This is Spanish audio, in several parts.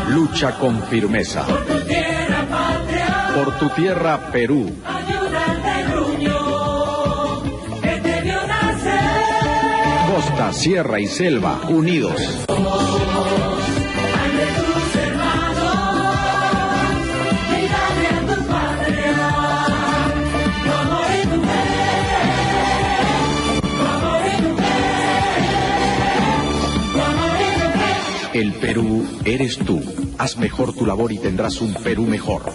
Lucha con firmeza. Por tu tierra, patria. Por tu tierra, Perú. Ayuda al terruño que te vio nacer. Costa, sierra y selva, unidos. El Perú eres tú. Haz mejor tu labor y tendrás un Perú mejor.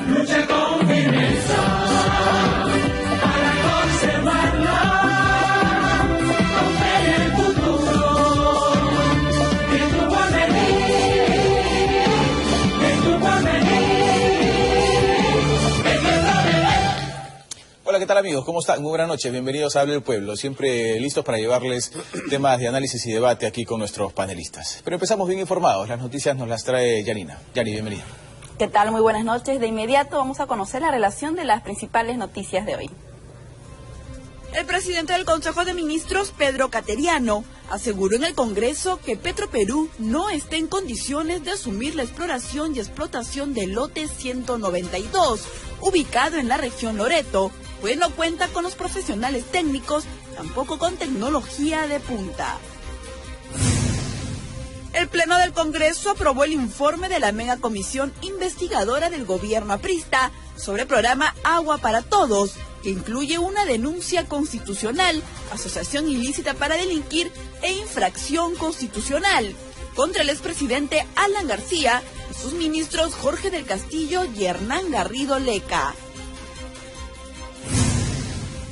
Lucha con firmeza para conservarla. Con fe en el futuro. En tu porvenir. En tu porvenir. En nuestro deber. Hola, ¿qué tal amigos? ¿Cómo están? Muy buenas noches, bienvenidos a Hable el Pueblo, siempre listos para llevarles temas de análisis y debate aquí con nuestros panelistas. Pero empezamos bien informados, las noticias nos las trae Yanina. Yani, bienvenida. ¿Qué tal? Muy buenas noches. De inmediato vamos a conocer la relación de las principales noticias de hoy. El presidente del Consejo de Ministros, Pedro Cateriano, aseguró en el Congreso que Petroperú no está en condiciones de asumir la exploración y explotación del lote 192, ubicado en la región Loreto, pues no cuenta con los profesionales técnicos, tampoco con tecnología de punta. El Pleno del Congreso aprobó el informe de la mega comisión investigadora del gobierno aprista sobre el programa Agua para Todos, que incluye una denuncia constitucional, asociación ilícita para delinquir e infracción constitucional contra el expresidente Alan García y sus ministros Jorge del Castillo y Hernán Garrido Leca.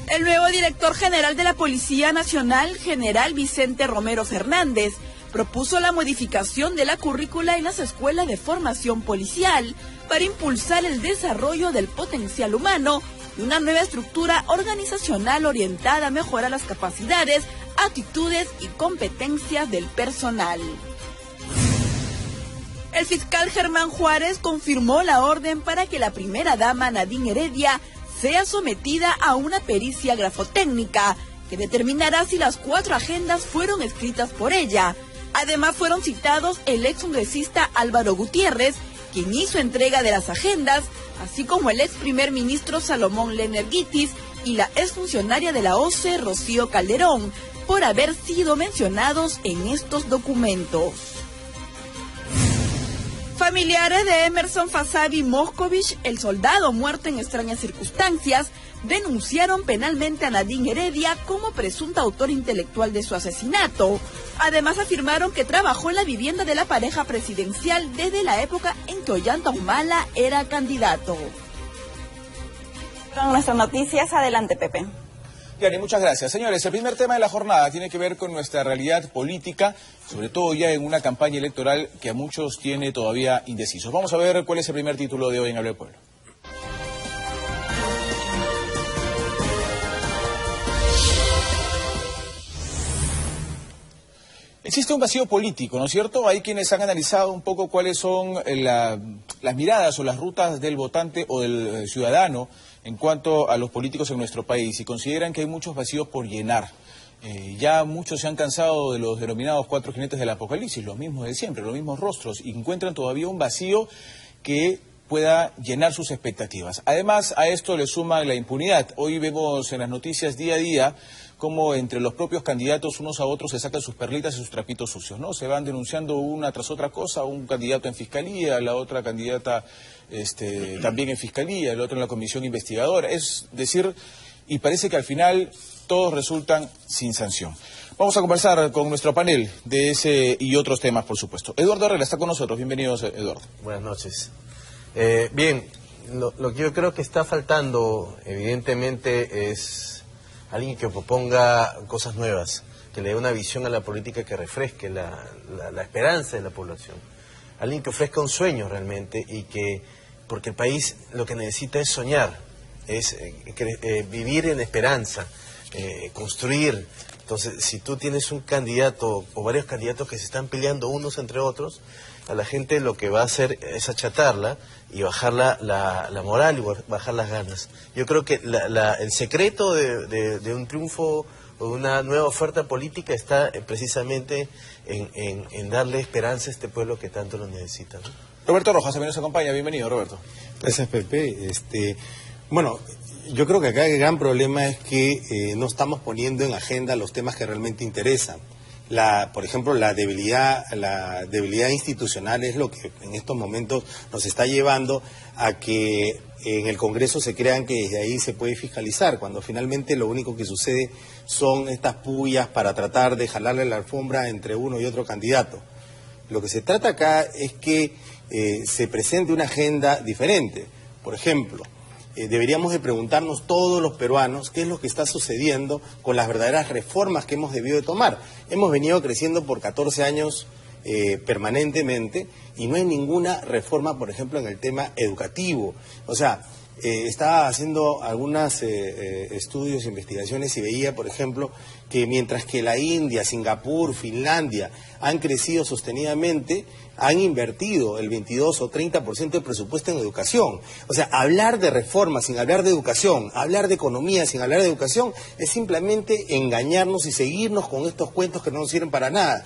El nuevo director general de la Policía Nacional, general Vicente Romero Fernández, propuso la modificación de la currícula en las escuelas de formación policial para impulsar el desarrollo del potencial humano y una nueva estructura organizacional orientada a mejorar las capacidades, actitudes y competencias del personal. El fiscal Germán Juárez confirmó la orden para que la primera dama Nadine Heredia sea sometida a una pericia grafotécnica que determinará si las 4 agendas fueron escritas por ella. Además fueron citados el excongresista Álvaro Gutiérrez, quien hizo entrega de las agendas, así como el ex primer ministro Salomón Lener Guitis y la exfuncionaria de la OCE Rocío Calderón, por haber sido mencionados en estos documentos. Familiares de Emerson Fasabi Moscovich, el soldado muerto en extrañas circunstancias, denunciaron penalmente a Nadine Heredia como presunta autor intelectual de su asesinato. Además afirmaron que trabajó en la vivienda de la pareja presidencial desde la época en que Ollanta Humala era candidato. Con nuestras noticias, adelante Pepe. Yani, muchas gracias. Señores, el primer tema de la jornada tiene que ver con nuestra realidad política, sobre todo ya en una campaña electoral que a muchos tiene todavía indecisos. Vamos a ver cuál es el primer título de hoy en Hable el Pueblo. Existe un vacío político, ¿no es cierto? Hay quienes han analizado un poco cuáles son las miradas o las rutas del votante o del ciudadano en cuanto a los políticos en nuestro país y consideran que hay muchos vacíos por llenar. Ya muchos se han cansado de los denominados 4 jinetes del apocalipsis, los mismos de siempre, los mismos rostros, y encuentran todavía un vacío que pueda llenar sus expectativas. Además, a esto le suma la impunidad. Hoy vemos en las noticias día a día cómo entre los propios candidatos unos a otros se sacan sus perlitas y sus trapitos sucios, ¿no? Se van denunciando una tras otra cosa, un candidato en fiscalía, la otra candidata también en fiscalía, el otro en la comisión investigadora. Es decir, y parece que al final todos resultan sin sanción. Vamos a conversar con nuestro panel de ese y otros temas, por supuesto. Eduardo Herrera está con nosotros. Bienvenidos, Eduardo. Buenas noches. Bien, lo que yo creo que está faltando, evidentemente, es alguien que proponga cosas nuevas, que le dé una visión a la política que refresque la esperanza de la población. Alguien que ofrezca un sueño realmente y que, porque el país lo que necesita es soñar, es vivir en esperanza, construir. Entonces, si tú tienes un candidato o varios candidatos que se están peleando unos entre otros, a la gente lo que va a hacer es achatarla y bajar la moral y bajar las ganas. Yo creo que el secreto de un triunfo una nueva oferta política está precisamente en darle esperanza a este pueblo que tanto lo necesita, ¿no? Roberto Rojas también nos acompaña. Bienvenido, Roberto. Gracias, Pepe. Bueno, yo creo que acá el gran problema es que no estamos poniendo en agenda los temas que realmente interesan. Por ejemplo, la debilidad institucional es lo que en estos momentos nos está llevando a que en el Congreso se crean que desde ahí se puede fiscalizar, cuando finalmente lo único que sucede son estas pullas para tratar de jalarle la alfombra entre uno y otro candidato. Lo que se trata acá es que se presente una agenda diferente. Por ejemplo, deberíamos de preguntarnos todos los peruanos qué es lo que está sucediendo con las verdaderas reformas que hemos debido de tomar. Hemos venido creciendo por 14 años permanentemente y no hay ninguna reforma, por ejemplo, en el tema educativo. O sea, estaba haciendo algunos estudios, investigaciones y veía, por ejemplo, que mientras que la India, Singapur, Finlandia han crecido sostenidamente, han invertido el 22 o 30% del presupuesto en educación. O sea, hablar de reforma sin hablar de educación, hablar de economía sin hablar de educación, es simplemente engañarnos y seguirnos con estos cuentos que no nos sirven para nada.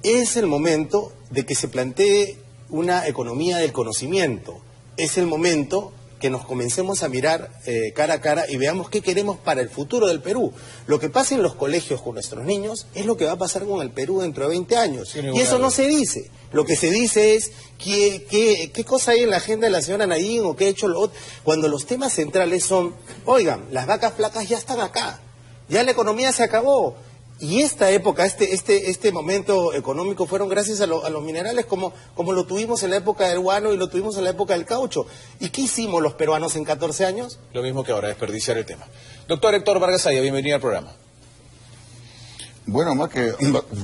Es el momento de que se plantee una economía del conocimiento. Es el momento que nos comencemos a mirar cara a cara y veamos qué queremos para el futuro del Perú. Lo que pasa en los colegios con nuestros niños es lo que va a pasar con el Perú dentro de 20 años. Y eso no se dice. Lo que se dice es qué cosa hay en la agenda de la señora Nadine o qué ha hecho lo otro. Cuando los temas centrales son, oigan, las vacas flacas ya están acá, ya la economía se acabó. Y esta época, este momento económico fueron gracias a los minerales como lo tuvimos en la época del guano y lo tuvimos en la época del caucho. ¿Y qué hicimos los peruanos en 14 años? Lo mismo que ahora, desperdiciar el tema. Doctor Héctor Vargas Aya, bienvenido al programa. Bueno, más que,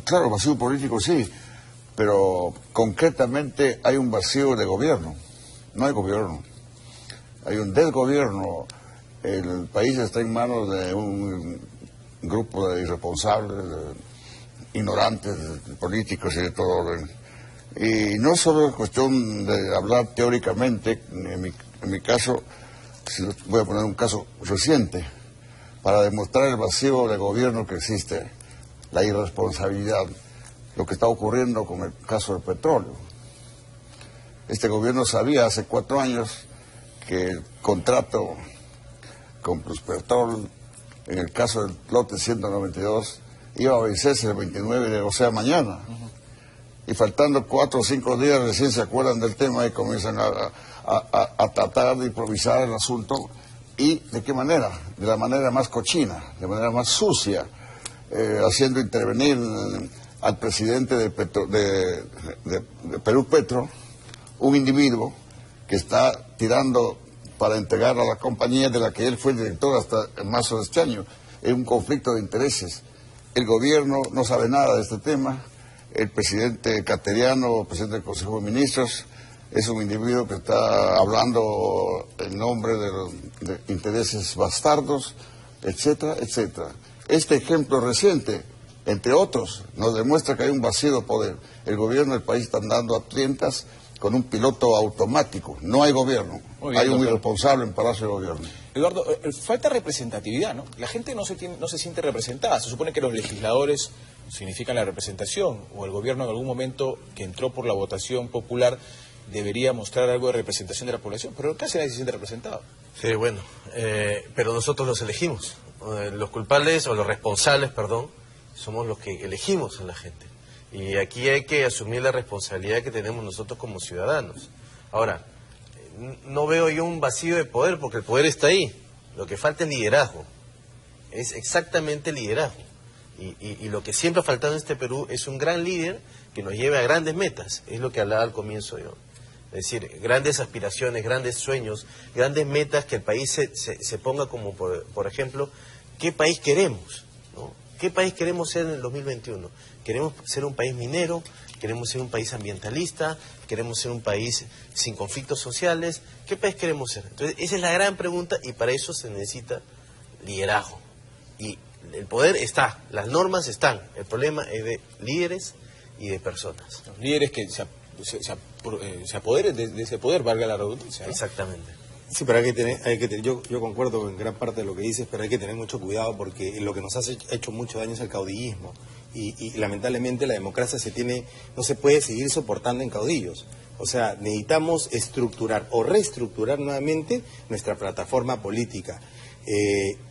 claro, vacío político sí, pero concretamente hay un vacío de gobierno. No hay gobierno. Hay un desgobierno. El país está en manos de un grupo de irresponsables, de ignorantes, de políticos y de todo orden. Y no solo es cuestión de hablar teóricamente, en mi caso, voy a poner un caso reciente, para demostrar el vacío de gobierno que existe, la irresponsabilidad, lo que está ocurriendo con el caso del petróleo. Este gobierno sabía hace 4 años que el contrato con Pluspetrol, en el caso del lote 192, iba a vencerse el 29, o sea, mañana. Y faltando 4 o 5 días recién se acuerdan del tema y comienzan a tratar de improvisar el asunto. ¿Y de qué manera? De la manera más cochina, de manera más sucia, haciendo intervenir al presidente de Perú Petro, un individuo que está tirando para entregar a la compañía de la que él fue director hasta marzo de este año. Es un conflicto de intereses. El gobierno no sabe nada de este tema. El presidente Cateriano, presidente del Consejo de Ministros, es un individuo que está hablando en nombre de intereses bastardos, etcétera, etcétera. Este ejemplo reciente, entre otros, nos demuestra que hay un vacío de poder. El gobierno del país está andando a tientas con un piloto automático. No hay gobierno. Bien, hay un doctor. irresponsable en Palacio de Gobierno. Eduardo, falta representatividad, ¿no? La gente no se siente representada. Se supone que los legisladores significan la representación, o el gobierno en algún momento que entró por la votación popular debería mostrar algo de representación de la población, pero casi nadie se siente representado. Sí, bueno, pero nosotros los elegimos. Los culpables, o los responsables, perdón, somos los que elegimos a la gente. Y aquí hay que asumir la responsabilidad que tenemos nosotros como ciudadanos. Ahora, no veo yo un vacío de poder, porque el poder está ahí. Lo que falta es liderazgo. Es exactamente liderazgo. Y lo que siempre ha faltado en este Perú es un gran líder que nos lleve a grandes metas. Es lo que hablaba al comienzo yo. Es decir, grandes aspiraciones, grandes sueños, grandes metas, que el país se ponga como, por ejemplo, ¿qué país queremos? ¿No? ¿Qué país queremos ser en el 2021? ¿Queremos ser un país minero? ¿Queremos ser un país ambientalista? ¿Queremos ser un país sin conflictos sociales? ¿Qué país queremos ser? Entonces, esa es la gran pregunta, y para eso se necesita liderazgo. Y el poder está, las normas están. El problema es de líderes y de personas. Los líderes que se apoderen de ese poder, valga la redundancia, ¿no? Exactamente. Sí, pero yo concuerdo en gran parte de lo que dices, pero hay que tener mucho cuidado porque lo que nos ha hecho mucho daño es el caudillismo y lamentablemente la democracia no se puede seguir soportando en caudillos. O sea, necesitamos estructurar o reestructurar nuevamente nuestra plataforma política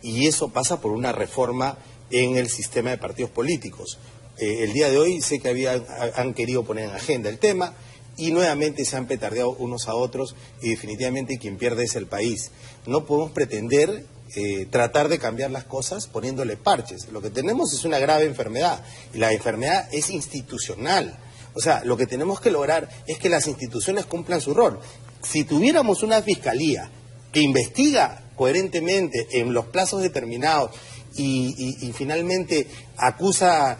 y eso pasa por una reforma en el sistema de partidos políticos. El día de hoy sé que han querido poner en agenda el tema y nuevamente se han petardeado unos a otros y definitivamente quien pierde es el país. No podemos pretender tratar de cambiar las cosas poniéndole parches. Lo que tenemos es una grave enfermedad y la enfermedad es institucional. O sea, lo que tenemos que lograr es que las instituciones cumplan su rol. Si tuviéramos una fiscalía que investiga coherentemente en los plazos determinados y finalmente acusa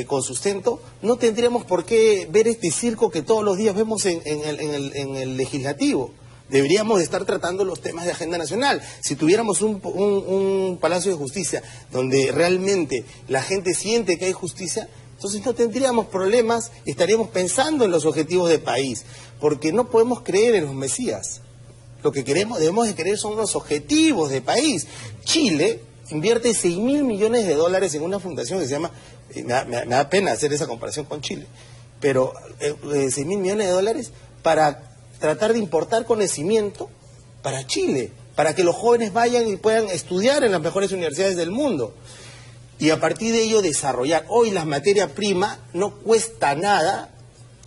con sustento, no tendríamos por qué ver este circo que todos los días vemos en el legislativo. Deberíamos estar tratando los temas de agenda nacional. Si tuviéramos un Palacio de Justicia donde realmente la gente siente que hay justicia, entonces no tendríamos problemas, estaríamos pensando en los objetivos del país, porque no podemos creer en los mesías. Lo que debemos de creer son los objetivos del país. Chile invierte $6.000 millones en una fundación que se llama, me da pena hacer esa comparación con Chile, pero $6.000 millones para tratar de importar conocimiento para Chile, para que los jóvenes vayan y puedan estudiar en las mejores universidades del mundo. Y a partir de ello desarrollar. Hoy la materia prima no cuesta nada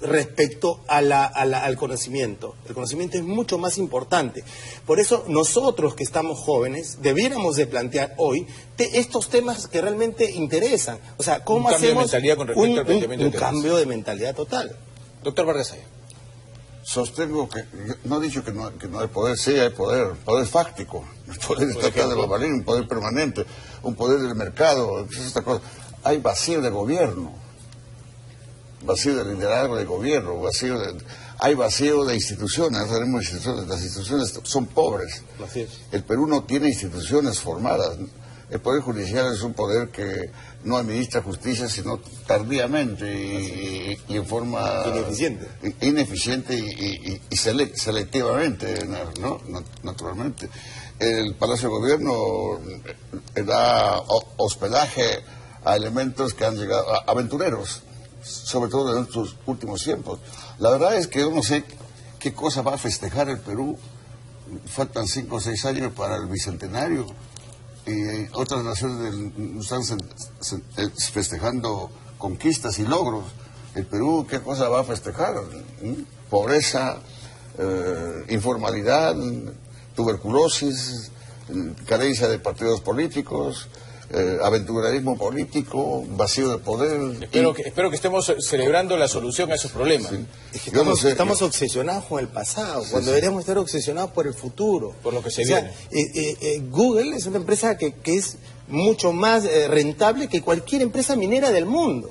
respecto al conocimiento. El conocimiento es mucho más importante. Por eso nosotros que estamos jóvenes debiéramos de plantear hoy estos temas que realmente interesan. O sea, ¿cómo hacemos un cambio de mentalidad total? Doctor Vargas Saya. Sostengo que, no he dicho que no hay poder, sí hay poder fáctico, el poder estatal de la Marina, un poder permanente, un poder del mercado, esta cosa. Hay vacío de gobierno, vacío de liderazgo de gobierno, hay vacío de instituciones, no tenemos instituciones, las instituciones son pobres. Así es. El Perú no tiene instituciones formadas. El Poder Judicial es un poder que no administra justicia sino tardíamente y en forma ineficiente y selectivamente, ¿no? Naturalmente. El Palacio de Gobierno da hospedaje a elementos que han llegado, aventureros, sobre todo en estos últimos tiempos. La verdad es que yo no sé qué cosa va a festejar el Perú. Faltan 5 o 6 años para el Bicentenario. Y otras naciones están festejando conquistas y logros. El Perú, ¿qué cosa va a festejar? Pobreza, informalidad, tuberculosis, carencia de partidos políticos, aventurerismo político, vacío de poder. Espero que estemos celebrando la solución a esos problemas. Sí. Es que estamos obsesionados con el pasado, cuando deberíamos estar obsesionados por el futuro. Por lo que se viene. Google es una empresa que es mucho más rentable que cualquier empresa minera del mundo.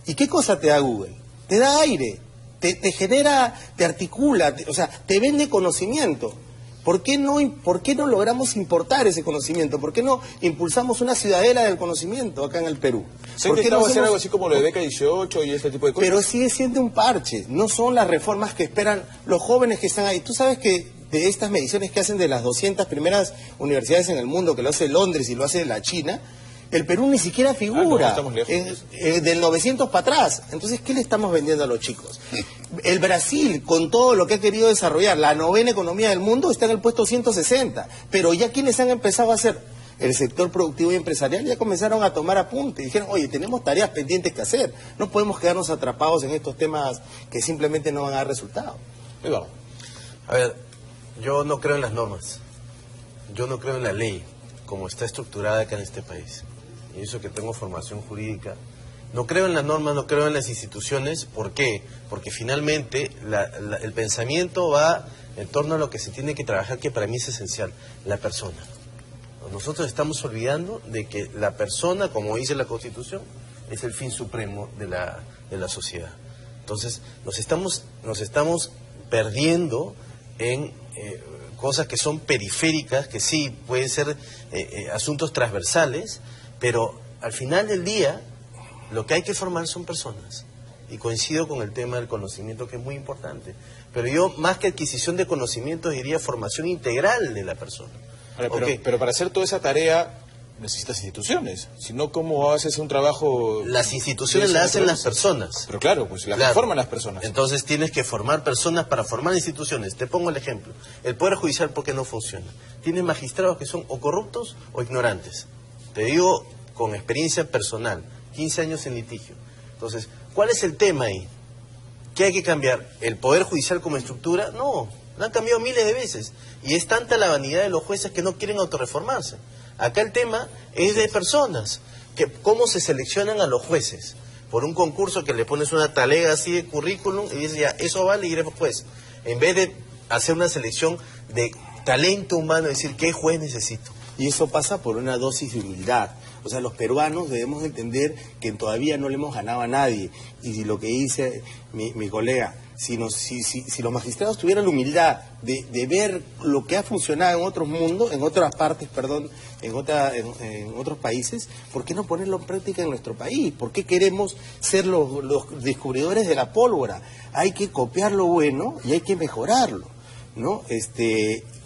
¿Y qué cosa te da Google? Te da aire, te genera, te articula, te vende conocimiento. ¿Por qué no logramos importar ese conocimiento? ¿Por qué no impulsamos una ciudadela del conocimiento acá en el Perú? ¿Se ha intentado hacer algo así como lo de Beca 18 y este tipo de cosas? Pero sigue siendo un parche, no son las reformas que esperan los jóvenes que están ahí. Tú sabes que de estas mediciones que hacen de las 200 primeras universidades en el mundo, que lo hace Londres y lo hace la China, el Perú ni siquiera figura, estamos lejos. Del 900 para atrás. Entonces, ¿qué le estamos vendiendo a los chicos? El Brasil, con todo lo que ha querido desarrollar, la 9ª economía del mundo, está en el puesto 160. Pero ya quienes han empezado a hacer el sector productivo y empresarial ya comenzaron a tomar apunte. Dijeron, oye, tenemos tareas pendientes que hacer. No podemos quedarnos atrapados en estos temas que simplemente no van a dar resultado. A ver, yo no creo en las normas. Yo no creo en la ley, como está estructurada acá en este país. Y eso que tengo formación jurídica. No creo en las normas, no creo en las instituciones. ¿Por qué? Porque finalmente el pensamiento va en torno a lo que se tiene que trabajar, que para mí es esencial, la persona. Nosotros estamos olvidando de que la persona, como dice la Constitución, es el fin supremo de la sociedad. Entonces, nos estamos perdiendo en cosas que son periféricas, que sí pueden ser asuntos transversales, pero al final del día lo que hay que formar son personas. Y coincido con el tema del conocimiento, que es muy importante. Pero yo, más que adquisición de conocimientos, diría formación integral de la persona. Ahora, pero para hacer toda esa tarea necesitas instituciones. Si no, ¿cómo haces un trabajo? Las instituciones las hacen las personas. Pero claro, pues las forman las personas. Entonces tienes que formar personas para formar instituciones. Te pongo el ejemplo. El Poder Judicial, ¿por qué no funciona? Tiene magistrados que son o corruptos o ignorantes. Te digo con experiencia personal, 15 años en litigio. Entonces, ¿cuál es el tema ahí? ¿Qué hay que cambiar? ¿El Poder Judicial como estructura? No, lo han cambiado miles de veces. Y es tanta la vanidad de los jueces que no quieren autorreformarse. Acá el tema es de personas, que cómo se seleccionan a los jueces. Por un concurso que le pones una talega así de currículum y dices, ya, eso vale y eres juez. En vez de hacer una selección de talento humano, decir, ¿qué juez necesito? Y eso pasa por una dosis de humildad. O sea, los peruanos debemos entender que todavía no le hemos ganado a nadie. Y lo que dice mi colega, si los magistrados tuvieran la humildad de ver lo que ha funcionado en otros mundos, en otras partes, perdón, en otros países, ¿por qué no ponerlo en práctica en nuestro país? ¿Por qué queremos ser los descubridores de la pólvora? Hay que copiar lo bueno y hay que mejorarlo, ¿no?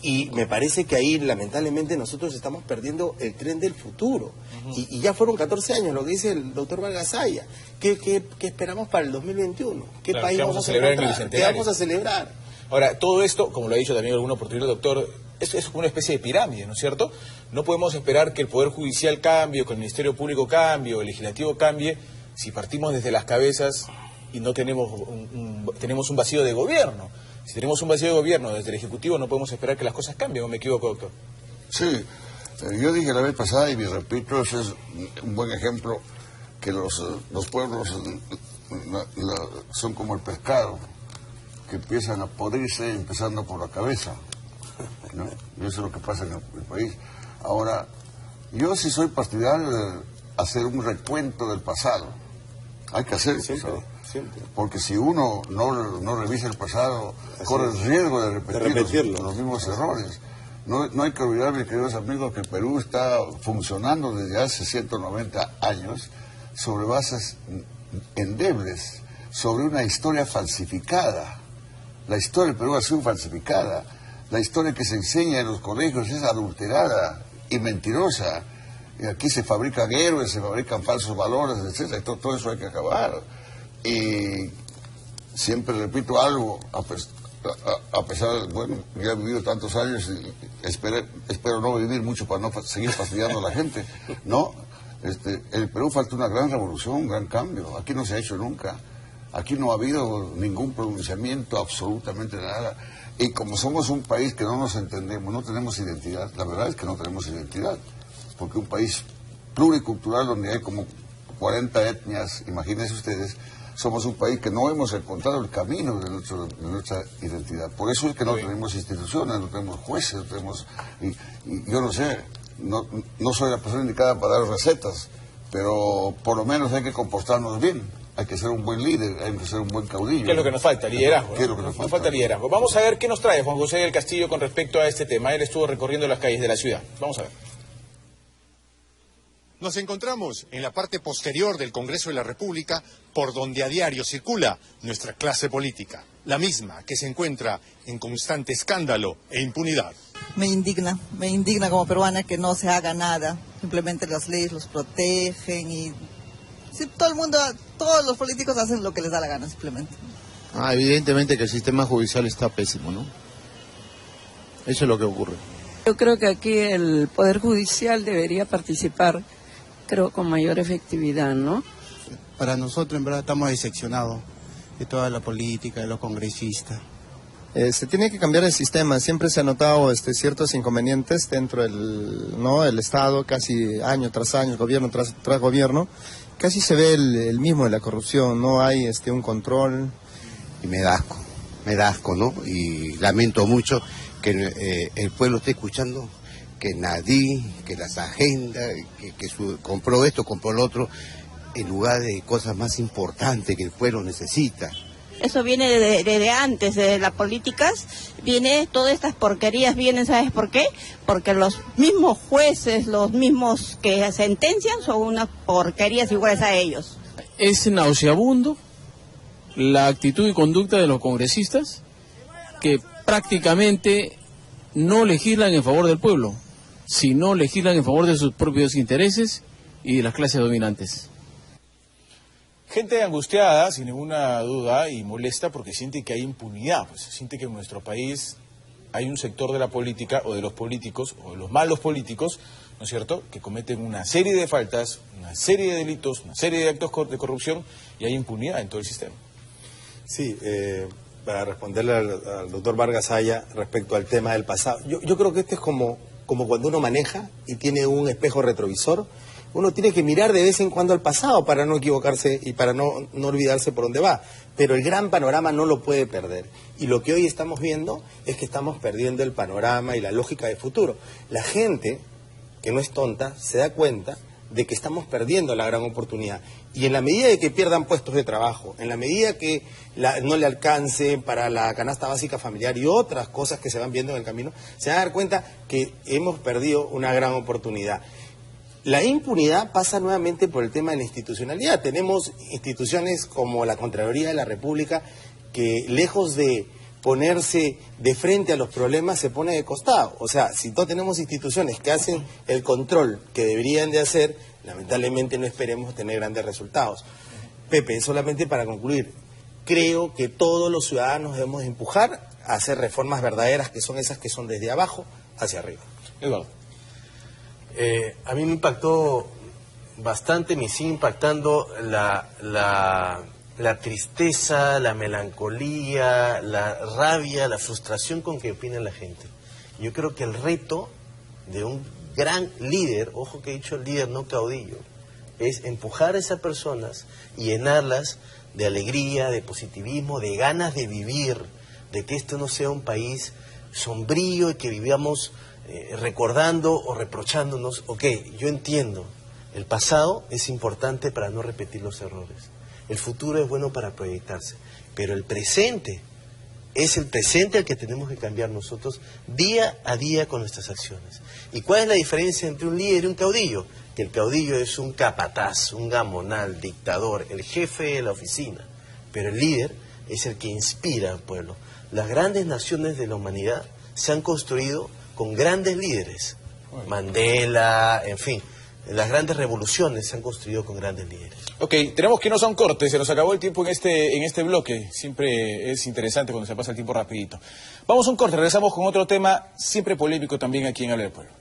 Y me parece que ahí lamentablemente nosotros estamos perdiendo el tren del futuro. Y ya fueron 14 años, lo que dice el doctor Vargas Saya. ¿Qué esperamos para el 2021? ¿Qué país vamos a celebrar en el bicentenario? ¿Qué vamos a celebrar? Ahora, todo esto, como lo ha dicho también alguna oportunidad, doctor, es como una especie de pirámide, ¿no es cierto? No podemos esperar que el Poder Judicial cambie, que el Ministerio Público cambie, o el Legislativo cambie, si partimos desde las cabezas y no tenemos un vacío de gobierno. Si tenemos un vacío de gobierno desde el Ejecutivo, no podemos esperar que las cosas cambien, ¿o me equivoco, doctor? Sí, yo dije la vez pasada, y me repito, ese es un buen ejemplo, que los pueblos son como el pescado, que empiezan a podrirse empezando por la cabeza, ¿no? Y eso es lo que pasa en el país. Ahora, yo sí soy partidario de hacer un recuento del pasado. Hay que hacer el pasado. Siempre. Porque si uno no revisa el pasado, corre el riesgo de repetir los mismos errores. No hay que olvidar, mis queridos amigos, que el Perú está funcionando desde hace 190 años sobre bases endebles, sobre una historia falsificada. La historia del Perú ha sido falsificada. La historia que se enseña en los colegios es adulterada y mentirosa. Y aquí se fabrican héroes, se fabrican falsos valores, etc. Todo eso hay que acabar. Y siempre repito algo, a pesar, bueno, ya he vivido tantos años y espero no vivir mucho para no seguir fastidiando a la gente, ¿no? El Perú falta una gran revolución, un gran cambio. Aquí no se ha hecho nunca. Aquí no ha habido ningún pronunciamiento, absolutamente nada. Y como somos un país que no nos entendemos, no tenemos identidad, la verdad es que no tenemos identidad. Porque un país pluricultural donde hay como 40 etnias, imagínense ustedes, somos un país que no hemos encontrado el camino de nuestra identidad. Por eso es que no tenemos instituciones, no tenemos jueces, no tenemos... Y yo no sé, no soy la persona indicada para dar recetas, pero por lo menos hay que comportarnos bien. Hay que ser un buen líder, hay que ser un buen caudillo. ¿Qué es lo que nos falta? Liderazgo. ¿Qué es lo que nos falta liderazgo. Vamos a ver qué nos trae Juan José del Castillo con respecto a este tema. Él estuvo recorriendo las calles de la ciudad. Vamos a ver. Nos encontramos en la parte posterior del Congreso de la República, por donde a diario circula nuestra clase política, la misma que se encuentra en constante escándalo e impunidad. Me indigna como peruana que no se haga nada, simplemente las leyes los protegen y sí, todos los políticos hacen lo que les da la gana simplemente. Evidentemente que el sistema judicial está pésimo, ¿no? Eso es lo que ocurre. Yo creo que aquí el Poder Judicial debería participar, creo, con mayor efectividad, ¿no? Para nosotros, en verdad, estamos decepcionados de toda la política, de los congresistas. Se tiene que cambiar el sistema. Siempre se han notado ciertos inconvenientes dentro del Estado, casi año tras año, gobierno tras gobierno. Casi se ve el mismo de la corrupción, no hay un control. Y me da asco, ¿no? Y lamento mucho que el pueblo esté escuchando que nadie, que las agendas, que compró esto, compró lo otro, en lugar de cosas más importantes que el pueblo necesita. Eso viene de antes, de las políticas, todas estas porquerías vienen, ¿sabes por qué? Porque los mismos jueces, los mismos que sentencian son unas porquerías iguales a ellos. Es nauseabundo la actitud y conducta de los congresistas que prácticamente no legislan en favor del pueblo, sino legislan en favor de sus propios intereses y de las clases dominantes. Gente angustiada, sin ninguna duda, y molesta porque siente que hay impunidad, pues siente que en nuestro país hay un sector de la política o de los políticos o de los malos políticos, ¿no es cierto?, que cometen una serie de faltas, una serie de delitos, una serie de actos de corrupción y hay impunidad en todo el sistema. Sí, para responderle al doctor Vargas Aya respecto al tema del pasado, yo creo que este es como cuando uno maneja y tiene un espejo retrovisor. Uno tiene que mirar de vez en cuando al pasado para no equivocarse y para no olvidarse por dónde va. Pero el gran panorama no lo puede perder. Y lo que hoy estamos viendo es que estamos perdiendo el panorama y la lógica de futuro. La gente, que no es tonta, se da cuenta de que estamos perdiendo la gran oportunidad. Y en la medida de que pierdan puestos de trabajo, en la medida que no le alcance para la canasta básica familiar y otras cosas que se van viendo en el camino, se van a dar cuenta que hemos perdido una gran oportunidad. La impunidad pasa nuevamente por el tema de la institucionalidad. Tenemos instituciones como la Contraloría de la República que, lejos de ponerse de frente a los problemas, se pone de costado. O sea, si no tenemos instituciones que hacen el control que deberían de hacer, lamentablemente no esperemos tener grandes resultados. Pepe, solamente para concluir, creo que todos los ciudadanos debemos empujar a hacer reformas verdaderas, que son esas que son desde abajo hacia arriba. Eduardo. A mí me impactó bastante, me sigue impactando la tristeza, la melancolía, la rabia, la frustración con que opina la gente. Yo creo que el reto de un gran líder, ojo que he dicho líder, no caudillo, es empujar a esas personas y llenarlas de alegría, de positivismo, de ganas de vivir, de que esto no sea un país sombrío y que vivamos recordando o reprochándonos. Ok, yo entiendo, el pasado es importante para no repetir los errores, el futuro es bueno para proyectarse, pero el presente es el presente al que tenemos que cambiar nosotros día a día con nuestras acciones. ¿Y cuál es la diferencia entre un líder y un caudillo? Que el caudillo es un capataz, un gamonal, dictador, el jefe de la oficina, pero el líder es el que inspira al pueblo. Las grandes naciones de la humanidad se han construido con grandes líderes. Mandela, en fin, las grandes revoluciones se han construido con grandes líderes. Ok, tenemos que irnos a un corte, se nos acabó el tiempo en este bloque, siempre es interesante cuando se pasa el tiempo rapidito. Vamos a un corte, regresamos con otro tema siempre polémico también aquí en Habla del Pueblo.